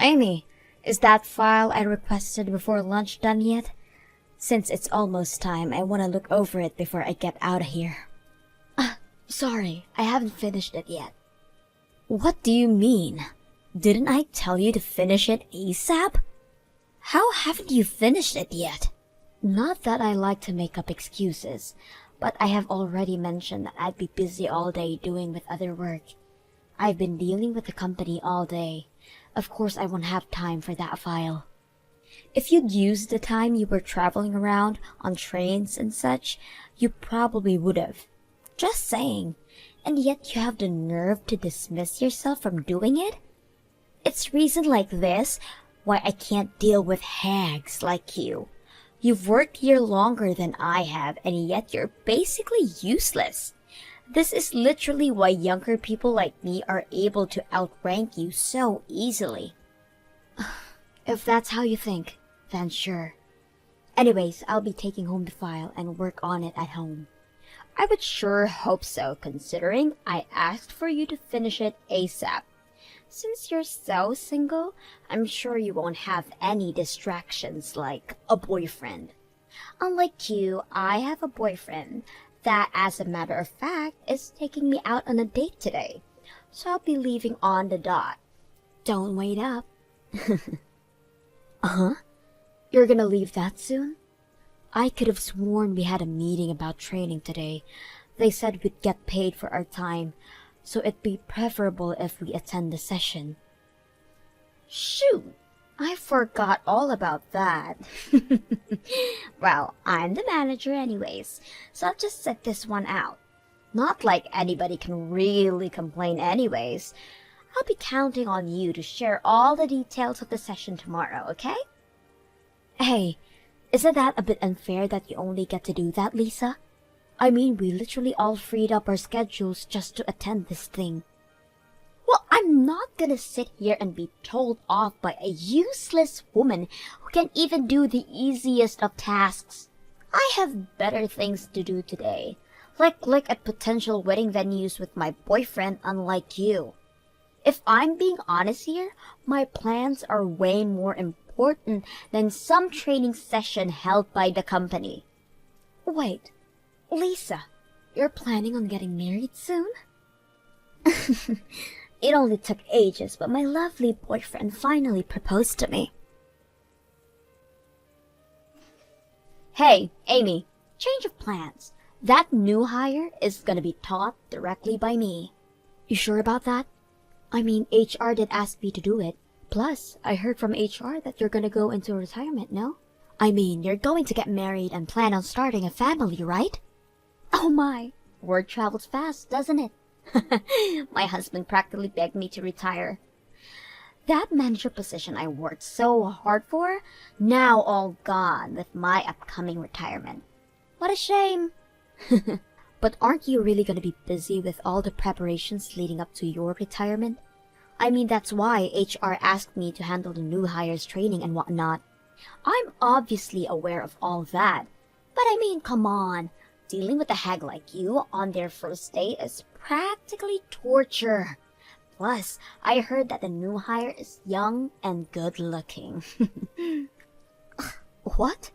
Amy, is that file I requested before lunch done yet? Since it's almost time, I want to look over it before I get out of here. Sorry, I haven't finished it yet. What do you mean? Didn't I tell you to finish it ASAP? How haven't you finished it yet? Not that I like to make up excuses, but I have already mentioned that I'd be busy all day doing with other work. I've been dealing with the company all day. Of course I won't have time for that file. If you'd used the time you were traveling around on trains and such, you probably would have. Just saying. And yet you have the nerve to dismiss yourself from doing it? It's reason like this why I can't deal with hags like you. You've worked here longer than I have, and yet you're basically useless. This is literally why younger people like me are able to outrank you so easily. If that's how you think, then sure. Anyways, I'll be taking home the file and work on it at home. I would sure hope so, considering I asked for you to finish it ASAP. Since you're so single, I'm sure you won't have any distractions like a boyfriend. Unlike you, I have a boyfriend that, as a matter of fact, is taking me out on a date today. So I'll be leaving on the dot. Don't wait up. Uh-huh? You're gonna leave that soon? I could have sworn we had a meeting about training today. They said we'd get paid for our time, so it'd be preferable if we attend the session. Shoot! I forgot all about that. Well, I'm the manager anyways, so I'll just set this one out. Not like anybody can really complain anyways. I'll be counting on you to share all the details of the session tomorrow, okay? Hey, isn't that a bit unfair that you only get to do that, Lisa? I mean, we literally all freed up our schedules just to attend this thing. Well, I'm not gonna sit here and be told off by a useless woman who can't even do the easiest of tasks. I have better things to do today, like look at potential wedding venues with my boyfriend, unlike you. If I'm being honest here, my plans are way more important than some training session held by the company. Wait, Lisa, you're planning on getting married soon? It only took ages, but my lovely boyfriend finally proposed to me. Hey, Amy, change of plans. That new hire is gonna be taught directly by me. You sure about that? I mean, HR did ask me to do it. Plus, I heard from HR that you're gonna go into retirement, no? I mean, you're going to get married and plan on starting a family, right? Oh my, word travels fast, doesn't it? My husband practically begged me to retire. That manager position I worked so hard for, now all gone with my upcoming retirement. What a shame. But aren't you really going to be busy with all the preparations leading up to your retirement? I mean, that's why HR asked me to handle the new hires training and whatnot. I'm obviously aware of all that. But I mean, come on. Dealing with a hag like you on their first day is practically torture. Plus, I heard that the new hire is young and good looking. What?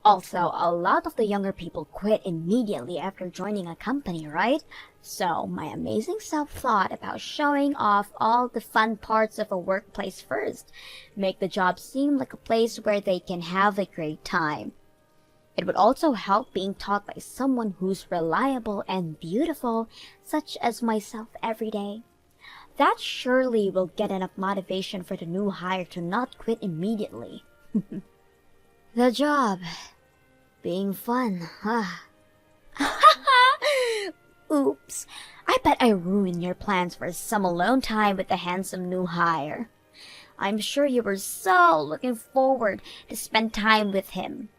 Also, a lot of the younger people quit immediately after joining a company, right? So, my amazing self thought about showing off all the fun parts of a workplace first. Make the job seem like a place where they can have a great time. It would also help being taught by someone who's reliable and beautiful, such as myself every day. That surely will get enough motivation for the new hire to not quit immediately. The job being fun, huh? Oops. I bet I ruined your plans for some alone time with the handsome new hire. I'm sure you were so looking forward to spend time with him.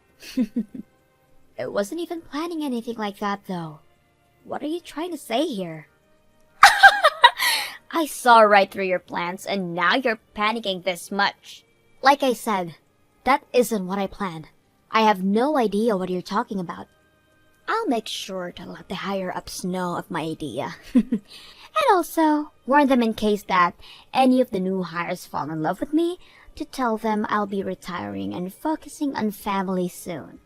I wasn't even planning anything like that, though. What are you trying to say here? I saw right through your plans, and now you're panicking this much. Like I said, that isn't what I planned. I have no idea what you're talking about. I'll make sure to let the higher-ups know of my idea. And also, warn them in case that any of the new hires fall in love with me, to tell them I'll be retiring and focusing on family soon.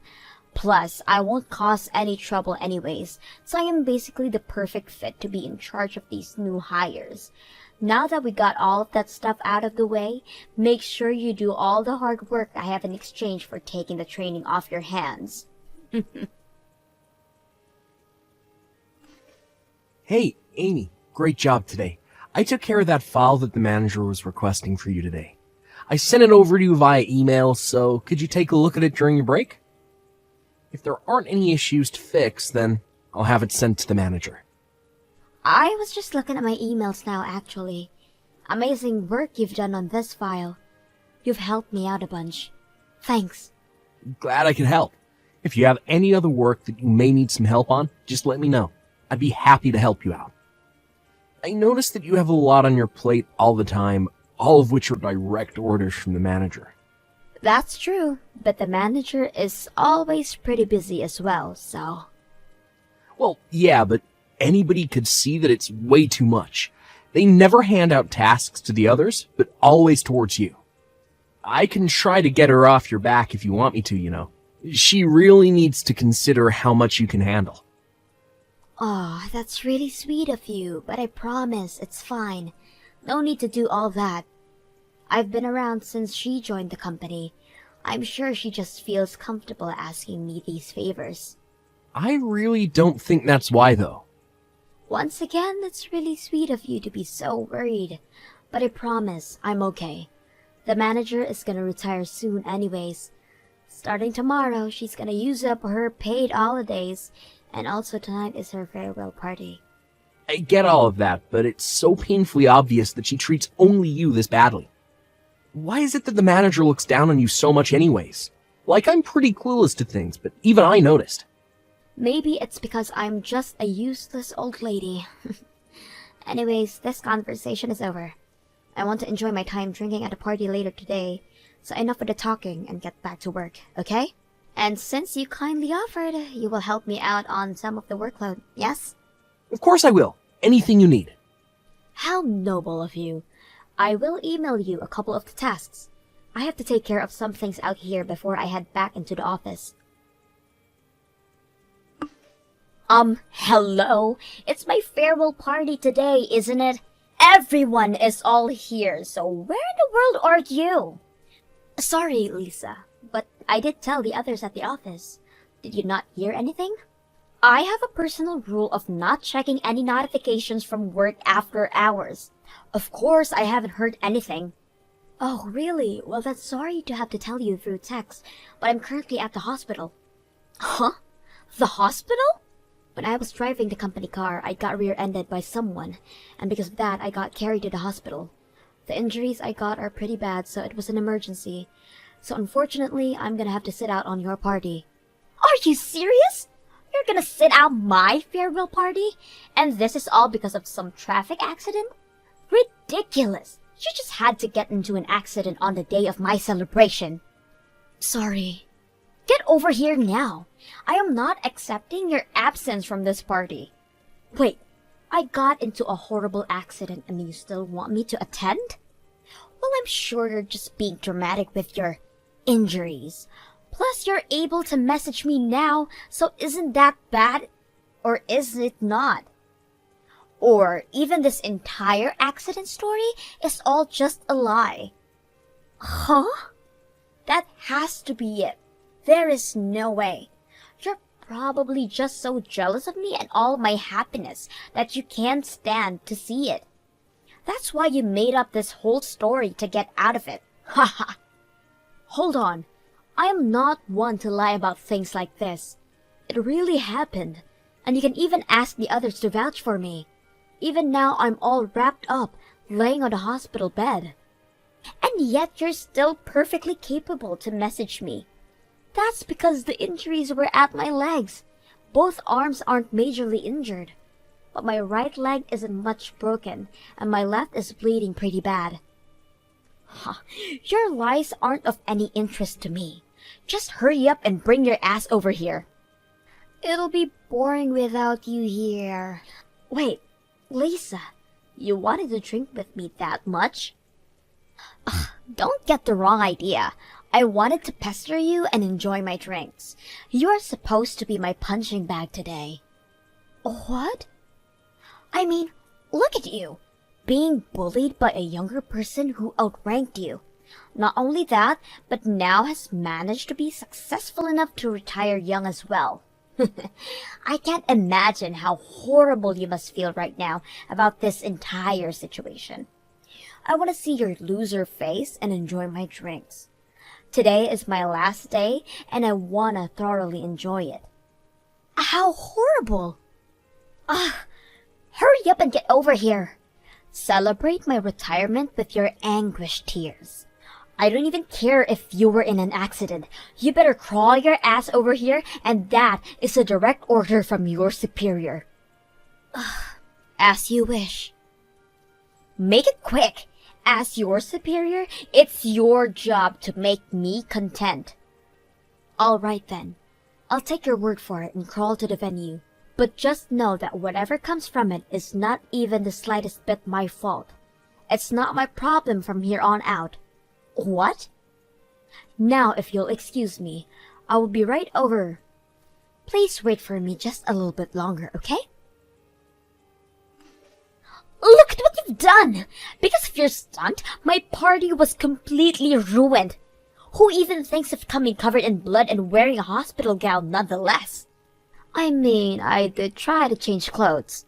Plus, I won't cause any trouble anyways, so I am basically the perfect fit to be in charge of these new hires. Now that we got all of that stuff out of the way, make sure you do all the hard work I have in exchange for taking the training off your hands. Hey, Amy, great job today. I took care of that file that the manager was requesting for you today. I sent it over to you via email, so could you take a look at it during your break? If there aren't any issues to fix, then I'll have it sent to the manager. I was just looking at my emails now, actually. Amazing work you've done on this file. You've helped me out a bunch. Thanks. Glad I could help. If you have any other work that you may need some help on, just let me know. I'd be happy to help you out. I noticed that you have a lot on your plate all the time, all of which are direct orders from the manager. That's true, but the manager is always pretty busy as well, so... Well, yeah, but anybody could see that it's way too much. They never hand out tasks to the others, but always towards you. I can try to get her off your back if you want me to, you know. She really needs to consider how much you can handle. Oh, that's really sweet of you, but I promise it's fine. No need to do all that. I've been around since she joined the company. I'm sure she just feels comfortable asking me these favors. I really don't think that's why, though. Once again, it's really sweet of you to be so worried. But I promise, I'm okay. The manager is gonna retire soon anyways. Starting tomorrow, she's gonna use up her paid holidays, and also tonight is her farewell party. I get all of that, but it's so painfully obvious that she treats only you this badly. Why is it that the manager looks down on you so much anyways? Like, I'm pretty clueless to things, but even I noticed. Maybe it's because I'm just a useless old lady. Anyways, this conversation is over. I want to enjoy my time drinking at a party later today, so enough with the talking and get back to work, okay? And since you kindly offered, you will help me out on some of the workload, yes? Of course I will. Anything you need. How noble of you. I will email you a couple of the tasks. I have to take care of some things out here before I head back into the office. Hello? It's my farewell party today, isn't it? Everyone is all here, so where in the world are you? Sorry, Lisa, but I did tell the others at the office. Did you not hear anything? I have a personal rule of not checking any notifications from work after hours. Of course, I haven't heard anything. Oh, really? Well, that's sorry to have to tell you through text, but I'm currently at the hospital. Huh? The hospital? When I was driving the company car, I got rear-ended by someone, and because of that, I got carried to the hospital. The injuries I got are pretty bad, so it was an emergency. So unfortunately, I'm gonna have to sit out on your party. Are you serious? You're gonna sit out my farewell party? And this is all because of some traffic accident? Ridiculous! You just had to get into an accident on the day of my celebration. Sorry. Get over here now. I am not accepting your absence from this party. Wait, I got into a horrible accident and you still want me to attend? Well, I'm sure you're just being dramatic with your injuries. Plus, you're able to message me now, so isn't that bad? Or is it not? Or even this entire accident story is all just a lie. Huh? That has to be it. There is no way. You're probably just so jealous of me and all my happiness that you can't stand to see it. That's why you made up this whole story to get out of it. Haha. Hold on. I am not one to lie about things like this. It really happened, and you can even ask the others to vouch for me. Even now, I'm all wrapped up, laying on the hospital bed. And yet you're still perfectly capable to message me. That's because the injuries were at my legs. Both arms aren't majorly injured. But my right leg isn't much broken, and my left is bleeding pretty bad. Huh. Your lies aren't of any interest to me. Just hurry up and bring your ass over here. It'll be boring without you here. Wait, Lisa, You wanted to drink with me that much? Ugh, don't get the wrong idea. I wanted to pester you and enjoy my drinks. You are supposed to be my punching bag today. What? I mean, look at you. Being bullied by a younger person who outranked you. Not only that, but now has managed to be successful enough to retire young as well. I can't imagine how horrible you must feel right now about this entire situation. I want to see your loser face and enjoy my drinks. Today is my last day, and I want to thoroughly enjoy it. How horrible! Hurry up and get over here. Celebrate my retirement with your anguished tears. I don't even care if you were in an accident. You better crawl your ass over here, and that is a direct order from your superior. As you wish. Make it quick. As your superior, it's your job to make me content. All right then. I'll take your word for it and crawl to the venue. But just know that whatever comes from it is not even the slightest bit my fault. It's not my problem from here on out. What? Now, if you'll excuse me, I will be right over. Please wait for me just a little bit longer, okay? Look at what you've done! Because of your stunt, my party was completely ruined. Who even thinks of coming covered in blood and wearing a hospital gown nonetheless? I mean, I did try to change clothes,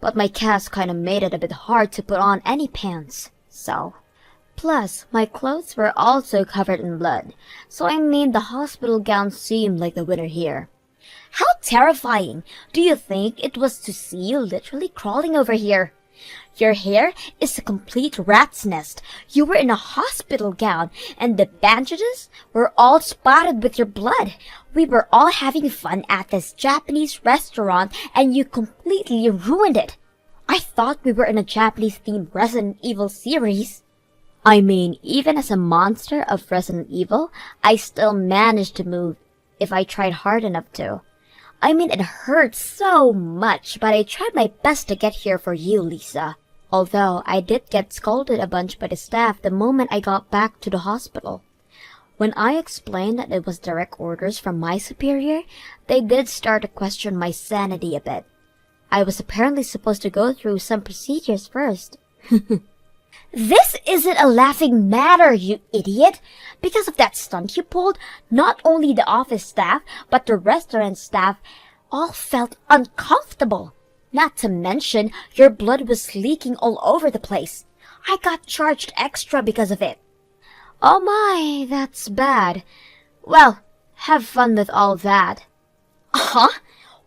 but my cast kinda made it a bit hard to put on any pants, so... Plus, my clothes were also covered in blood, so I made the hospital gown seem like the winner here. How terrifying! Do you think it was to see you literally crawling over here? Your hair is a complete rat's nest. You were in a hospital gown, and the bandages were all spotted with your blood. We were all having fun at this Japanese restaurant, and you completely ruined it. I thought we were in a Japanese-themed Resident Evil series. I mean, even as a monster of Resident Evil, I still managed to move if I tried hard enough to. I mean, it hurt so much, but I tried my best to get here for you, Lisa. Although, I did get scolded a bunch by the staff the moment I got back to the hospital. When I explained that it was direct orders from my superior, they did start to question my sanity a bit. I was apparently supposed to go through some procedures first. This isn't a laughing matter, you idiot! Because of that stunt you pulled, not only the office staff, but the restaurant staff all felt uncomfortable. Not to mention, your blood was leaking all over the place. I got charged extra because of it. Oh my, that's bad. Well, have fun with all that. Huh?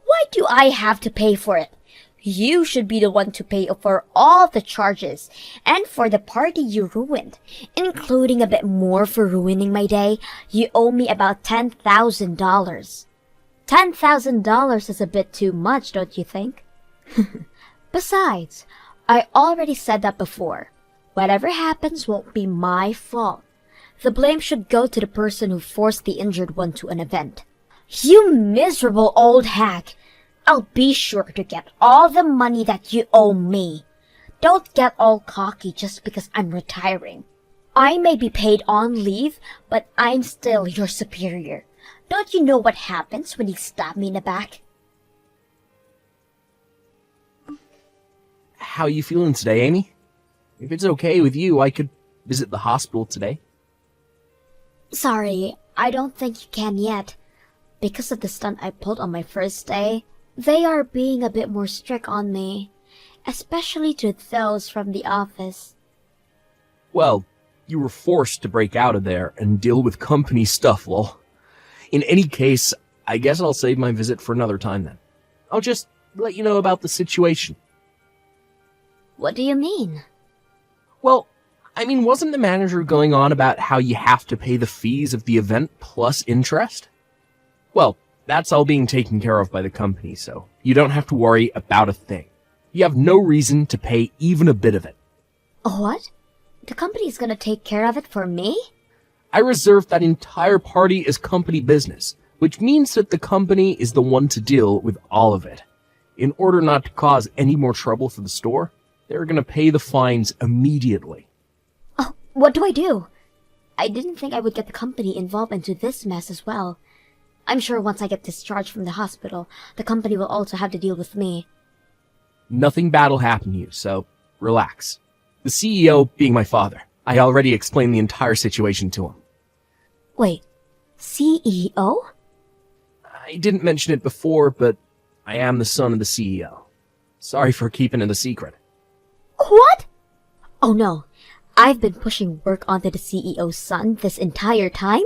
Why do I have to pay for it? You should be the one to pay for all the charges, and for the party you ruined, including a bit more for ruining my day. You owe me about $10,000. $10,000 is a bit too much, don't you think? Besides, I already said that before. Whatever happens won't be my fault. The blame should go to the person who forced the injured one to an event. You miserable old hack! I'll be sure to get all the money that you owe me. Don't get all cocky just because I'm retiring. I may be paid on leave, but I'm still your superior. Don't you know what happens when you stab me in the back? How you feeling today, Amy? If it's okay with you, I could visit the hospital today. Sorry, I don't think you can yet. Because of the stunt I pulled on my first day, they are being a bit more strict on me, especially to those from the office. Well, you were forced to break out of there and deal with company stuff, lol. In any case, I guess I'll save my visit for another time then. I'll just let you know about the situation. What do you mean? Well, I mean, wasn't the manager going on about how you have to pay the fees of the event plus interest? Well, that's all being taken care of by the company, so you don't have to worry about a thing. You have no reason to pay even a bit of it. What? The company's gonna take care of it for me? I reserved that entire party as company business, which means that the company is the one to deal with all of it. In order not to cause any more trouble for the store, They're gonna pay the fines immediately. Oh, what do I do? I didn't think I would get the company involved into this mess as well. I'm sure once I get discharged from the hospital, the company will also have to deal with me. Nothing bad will happen to you, so relax. The CEO being my father, I already explained the entire situation to him. Wait, CEO? I didn't mention it before, but I am the son of the CEO. Sorry for keeping it a secret. What? Oh no, I've been pushing work onto the CEO's son this entire time?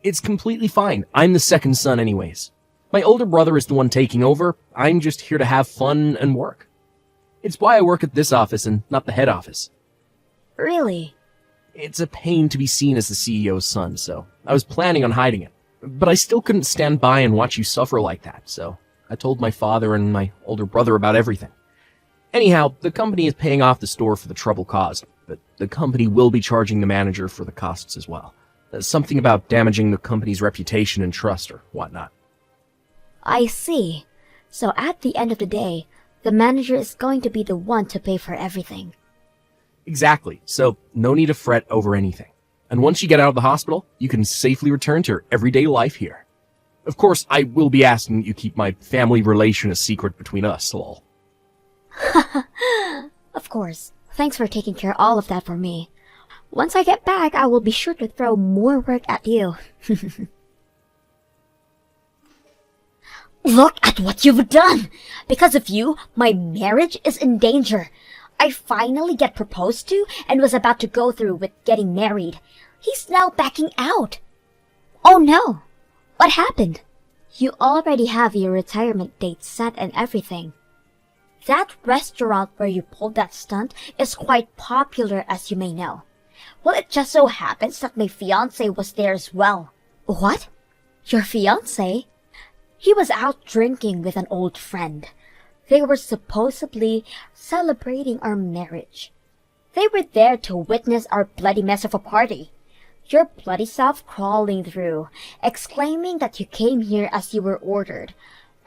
It's completely fine. I'm the second son anyways. My older brother is the one taking over. I'm just here to have fun and work. It's why I work at this office and not the head office. Really? It's a pain to be seen as the CEO's son, so I was planning on hiding it. But I still couldn't stand by and watch you suffer like that, so I told my father and my older brother about everything. Anyhow, the company is paying off the store for the trouble caused, but the company will be charging the manager for the costs as well. There's something about damaging the company's reputation and trust or whatnot. I see. So at the end of the day, the manager is going to be the one to pay for everything. Exactly, so no need to fret over anything. And once you get out of the hospital, you can safely return to your everyday life here. Of course, I will be asking that you keep my family relation a secret between us, lol. Of course. Thanks for taking care of all of that for me. Once I get back, I will be sure to throw more work at you. Look at what you've done! Because of you, my marriage is in danger. I finally get proposed to and was about to go through with getting married. He's now backing out. Oh no! What happened? You already have your retirement date set and everything. That restaurant where you pulled that stunt is quite popular, as you may know. Well, it just so happens that my fiancé was there as well. What? Your fiancé? He was out drinking with an old friend. They were supposedly celebrating our marriage. They were there to witness our bloody mess of a party. Your bloody self crawling through, exclaiming that you came here as you were ordered.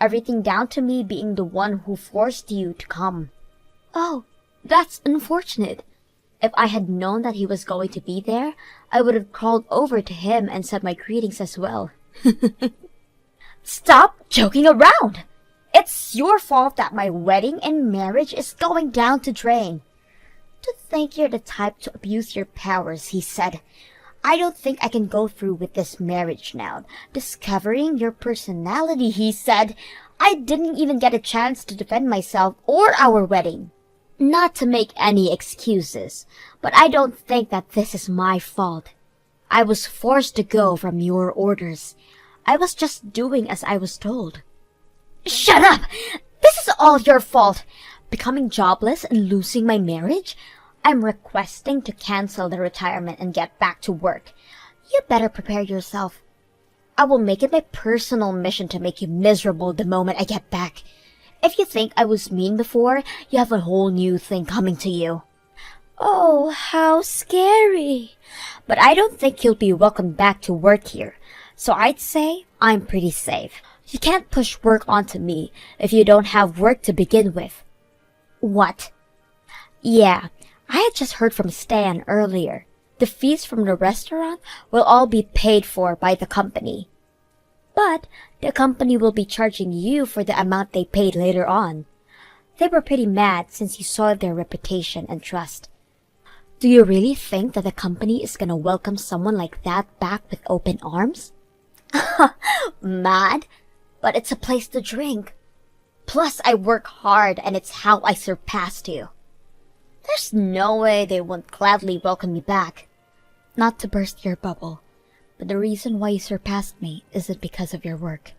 Everything down to me being the one who forced you to come. Oh, that's unfortunate. If I had known that he was going to be there, I would have crawled over to him and said my greetings as well. Stop joking around! It's your fault that my wedding and marriage is going down the drain. To think you're the type to abuse your powers, he said. I don't think I can go through with this marriage now. Discovering your personality, he said. I didn't even get a chance to defend myself or our wedding. Not to make any excuses, but I don't think that this is my fault. I was forced to go from your orders. I was just doing as I was told. Shut up! This is all your fault. Becoming jobless and losing my marriage? I'm requesting to cancel the retirement and get back to work. You better prepare yourself. I will make it my personal mission to make you miserable the moment I get back. If you think I was mean before, you have a whole new thing coming to you. Oh, how scary. But I don't think you'll be welcomed back to work here. So I'd say I'm pretty safe. You can't push work onto me if you don't have work to begin with. What? Yeah, I had just heard from Stan earlier. The fees from the restaurant will all be paid for by the company. But the company will be charging you for the amount they paid later on. They were pretty mad since you soiled their reputation and trust. Do you really think that the company is gonna welcome someone like that back with open arms? Mad? But it's a place to drink. Plus, I work hard and it's how I surpassed you. There's no way they won't gladly welcome you back. Not to burst your bubble, but the reason why you surpassed me isn't because of your work.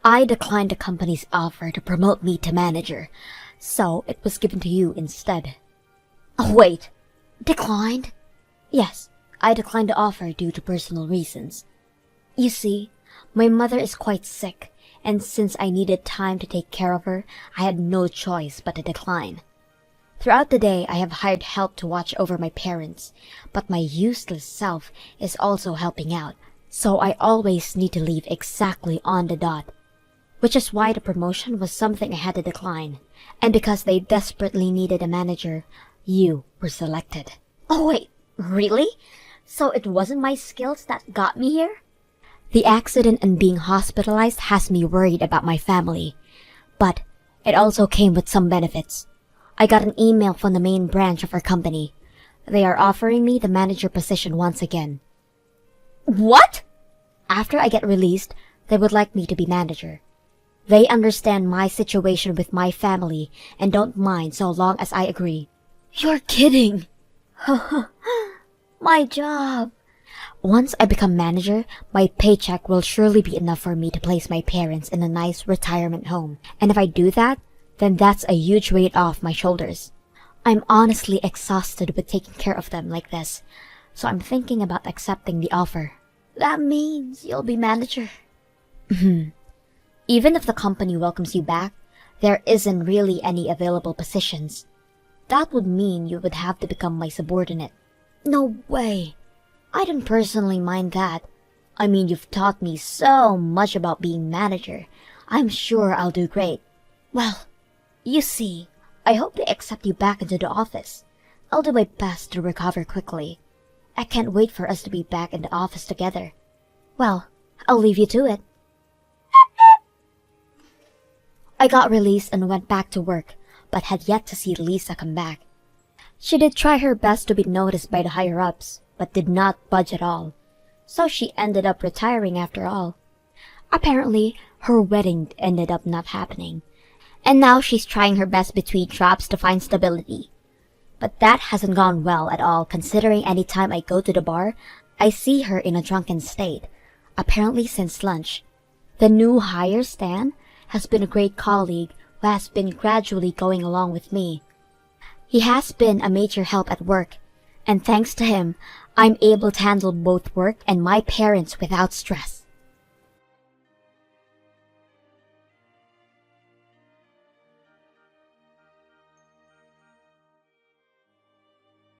I declined the company's offer to promote me to manager, so it was given to you instead. Oh, wait. Declined? Yes, I declined the offer due to personal reasons. You see, my mother is quite sick, and since I needed time to take care of her, I had no choice but to decline. Throughout the day, I have hired help to watch over my parents, but my useless self is also helping out, so I always need to leave exactly on the dot. which is why the promotion was something I had to decline. And because they desperately needed a manager, you were selected. Oh wait, really? So it wasn't my skills that got me here? The accident and being hospitalized has me worried about my family. But it also came with some benefits. I got an email from the main branch of our company. They are offering me the manager position once again. What? After I get released, they would like me to be manager. They understand my situation with my family and don't mind so long as I agree. You're kidding. My job. Once I become manager, my paycheck will surely be enough for me to place my parents in a nice retirement home. And if I do that, then that's a huge weight off my shoulders. I'm honestly exhausted with taking care of them like this, so I'm thinking about accepting the offer. That means you'll be manager. Even if the company welcomes you back, there isn't really any available positions. That would mean you would have to become my subordinate. No way. I don't personally mind that. I mean, you've taught me so much about being manager. I'm sure I'll do great. Well, you see, I hope they accept you back into the office. I'll do my best to recover quickly. I can't wait for us to be back in the office together. Well, I'll leave you to it. I got released and went back to work, but had yet to see Lisa come back. She did try her best to be noticed by the higher-ups, but did not budge at all. So she ended up retiring after all. Apparently, her wedding ended up not happening. And now she's trying her best between jobs to find stability. But that hasn't gone well at all, considering any time I go to the bar, I see her in a drunken state, apparently since lunch. The new hire, Stan, has been a great colleague who has been gradually going along with me. He has been a major help at work, and thanks to him, I'm able to handle both work and my parents without stress.